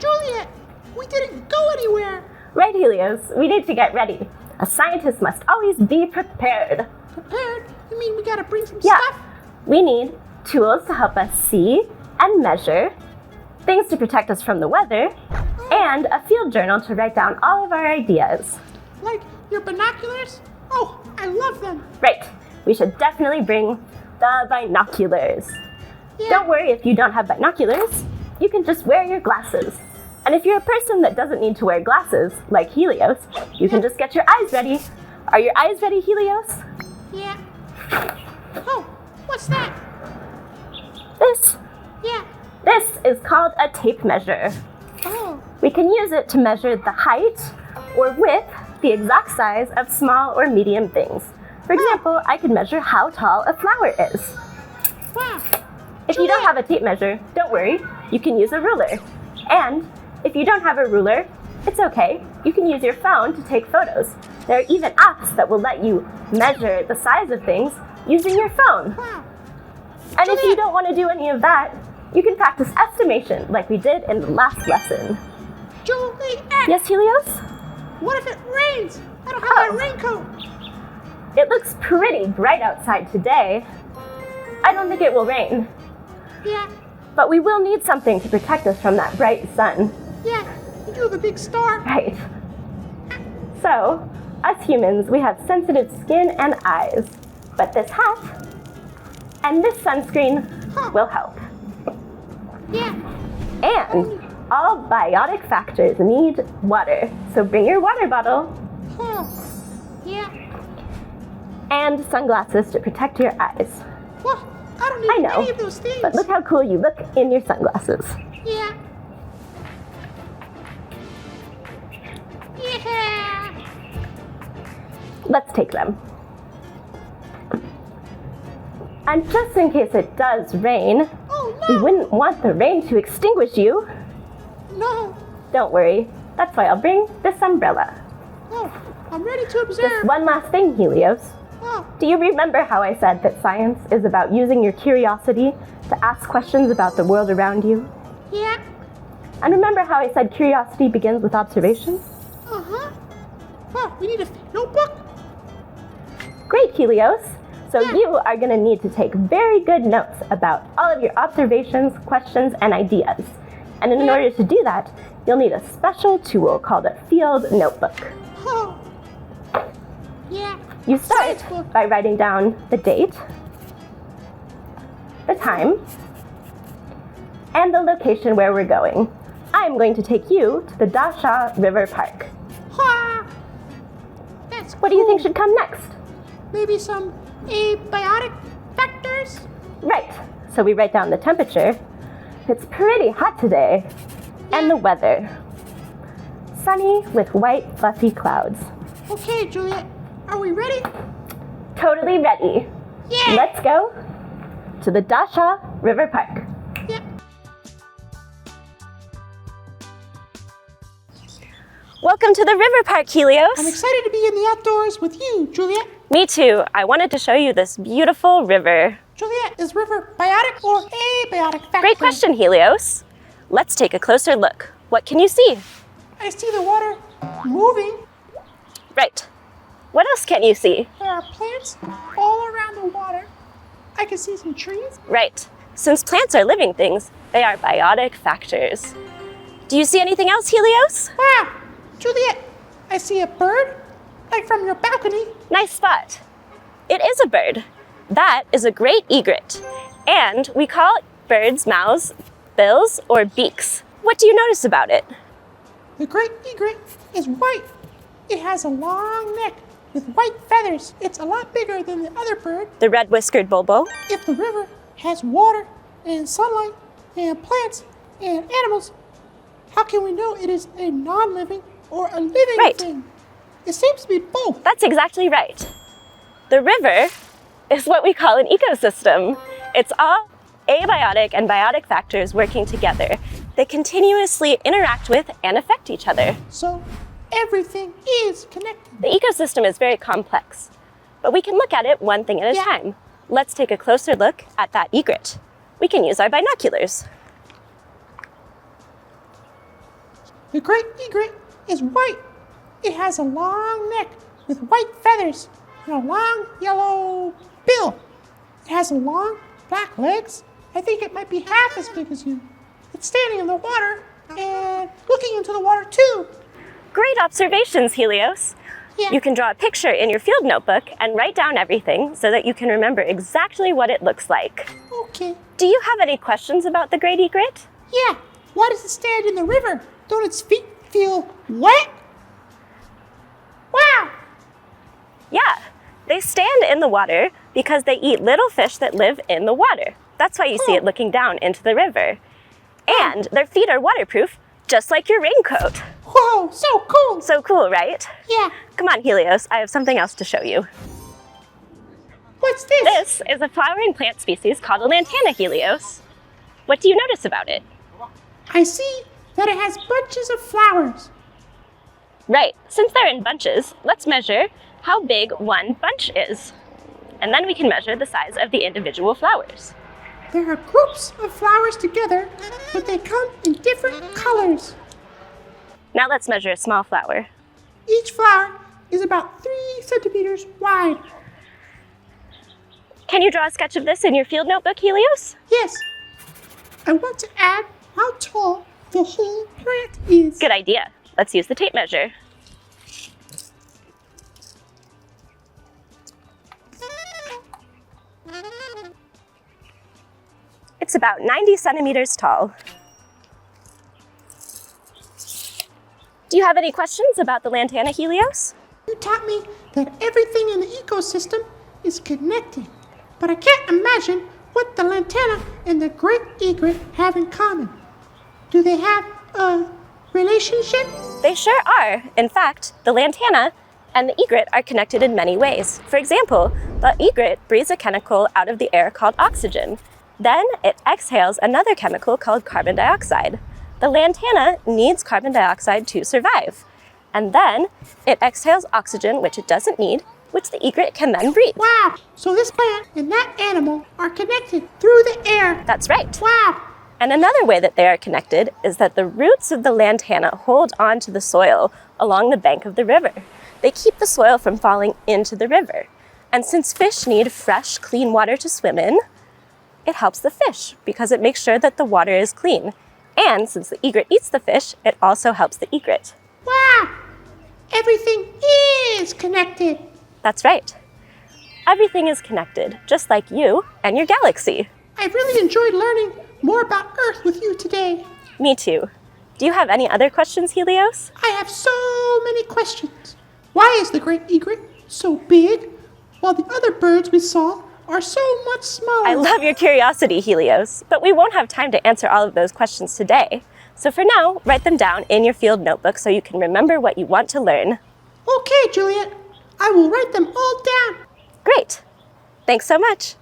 Juliet, we didn't go anywhere. Right, Helios, we need to get ready. A scientist must always be prepared. Prepared? You mean we gotta bring some Yeah, stuff? we need tools to help us see and measure, things to protect us from the weather, and a field journal to write down all of our ideas. Like your binoculars? Oh, I love them. Right, we should definitely bring the binoculars. Yeah. Don't worry if you don't have binoculars, you can just wear your glasses. And if you're a person that doesn't need to wear glasses, like Helios, you can just get your eyes ready. Are your eyes ready, Helios? Yeah. Oh, what's that? This is called a tape measure. Oh, We can use it to measure the height or width, the exact size of small or medium things. For example, I could measure how tall a flower is. wow. If you don't have a tape measure, don't worry, you can use a ruler. And if you don't have a ruler, it's okay. You can use your phone to take photos. There are even apps that will let you measure the size of things using your phone. Wow. And if you don't want to do any of that, you can practice estimation like we did in the last lesson. Juliet, Yes, Helios? what if it rains? I don't have my raincoat. It looks pretty bright outside today. I don't think it will rain, Yeah, but we will need something to protect us from that bright sun. yeah. You're the big star. Right. So, us humans, we have sensitive skin and eyes, but this hat and this sunscreen will help. Yeah. And all biotic factors need water, so bring your water bottle Oh, yeah. and sunglasses to protect your eyes. Well, I don't I need know, any of those things. but look how cool you look in your sunglasses. Yeah. Yeah. Let's take them. And just in case it does rain, Oh, we no. wouldn't want the rain to extinguish you. No. Don't worry, that's why I'll bring this umbrella. Oh, I'm ready to Just observe. one last thing, Helios. Oh, Do you remember how I said that science is about using your curiosity to ask questions about the world around you? yeah. And remember how I said curiosity begins with observation? Uh-huh. Oh, we need a notebook? Great, Helios. So Yeah. you are going to need to take very good notes about all of your observations, questions, and ideas. And in Yeah. order to do that, you'll need a special tool called a field notebook. Oh. Yeah. You start Science book. by writing down the date, the time, and the location where we're going. I'm going to take you to the Dasha River Park. Ha! That's What do you think cool. should come next? Maybe some abiotic factors? Right, so we write down the temperature. It's pretty hot today. And the weather. Sunny with white fluffy clouds. Okay, Juliet. Are we ready? Totally ready. Yeah. Let's go to the Dasha River Park. Yeah. Welcome to the River Park, Helios. I'm excited to be in the outdoors with you, Juliet. Me too. I wanted to show you this beautiful river. Juliet, is river biotic or abiotic factor? Great question, Helios. Let's take a closer look. What can you see? I see the water moving. Right. What else can you see? There are plants all around the water. I can see some trees. Right. Since plants are living things, they are biotic factors. Do you see anything else, Helios? Wow, Juliet, I see a bird, like from your balcony. Nice spot. It is a bird. That is a great egret. And we call birds' mouths bills or beaks. What do you notice about it? The great egret is white. It has a long neck with white feathers. It's a lot bigger than the other bird. The red-whiskered bulbul. If the river has water and sunlight and plants and animals, how can we know it is a non-living or a living Right. thing? It seems to be both. That's exactly right. The river is what we call an ecosystem. It's all abiotic and biotic factors working together. They continuously interact with and affect each other. So everything is connected. The ecosystem is very complex, but we can look at it one thing at a Yeah. time. Let's take a closer look at that egret. We can use our binoculars. The great egret is white. It has a long neck with white feathers and a long yellow bill. It has long black legs. I think it might be half as big as you. It's standing in the water and looking into the water too. Great observations, Helios. Yeah. You can draw a picture in your field notebook and write down everything so that you can remember exactly what it looks like. Okay. Do you have any questions about the great egret? Yeah. Why does it stand in the river? Don't its feet feel wet? Wow. Yeah, they stand in the water because they eat little fish that live in the water. That's why you see it looking down into the river. And their feet are waterproof, just like your raincoat. Whoa, so cool. So cool, right? Yeah. Come on, Helios, I have something else to show you. What's this? This is a flowering plant species called a lantana, Helios. What do you notice about it? I see that it has bunches of flowers. Right, since they're in bunches, let's measure how big one bunch is. And then we can measure the size of the individual flowers. There are groups of flowers together, but they come in different colors. Now let's measure a small flower. Each flower is about 3 centimeters wide. Can you draw a sketch of this in your field notebook, Helios? Yes. I want to add how tall the whole plant is. Good idea. Let's use the tape measure. It's about 90 centimeters tall. Do you have any questions about the lantana, Helios? You taught me that everything in the ecosystem is connected, but I can't imagine what the lantana and the great egret have in common. Do they have a relationship? They sure are. In fact, the lantana and the egret are connected in many ways. For example, the egret breathes a chemical out of the air called oxygen. Then it exhales another chemical called carbon dioxide. The lantana needs carbon dioxide to survive. And then it exhales oxygen, which it doesn't need, which the egret can then breathe. Wow, so this plant and that animal are connected through the air. That's right. Wow. And another way that they are connected is that the roots of the lantana hold on to the soil along the bank of the river. They keep the soil from falling into the river. And since fish need fresh, clean water to swim in, it helps the fish because it makes sure that the water is clean. And since the egret eats the fish, it also helps the egret. Wow. Everything is connected. That's right. Everything is connected, just like you and your galaxy. I really enjoyed learning more about Earth with you today. Me too. Do you have any other questions, Helios? I have so many questions. Why is the great egret so big, while the other birds we saw are so much smaller? I love your curiosity, Helios, but we won't have time to answer all of those questions today. So for now, write them down in your field notebook so you can remember what you want to learn. Okay, Juliet. I will write them all down. Great. Thanks so much.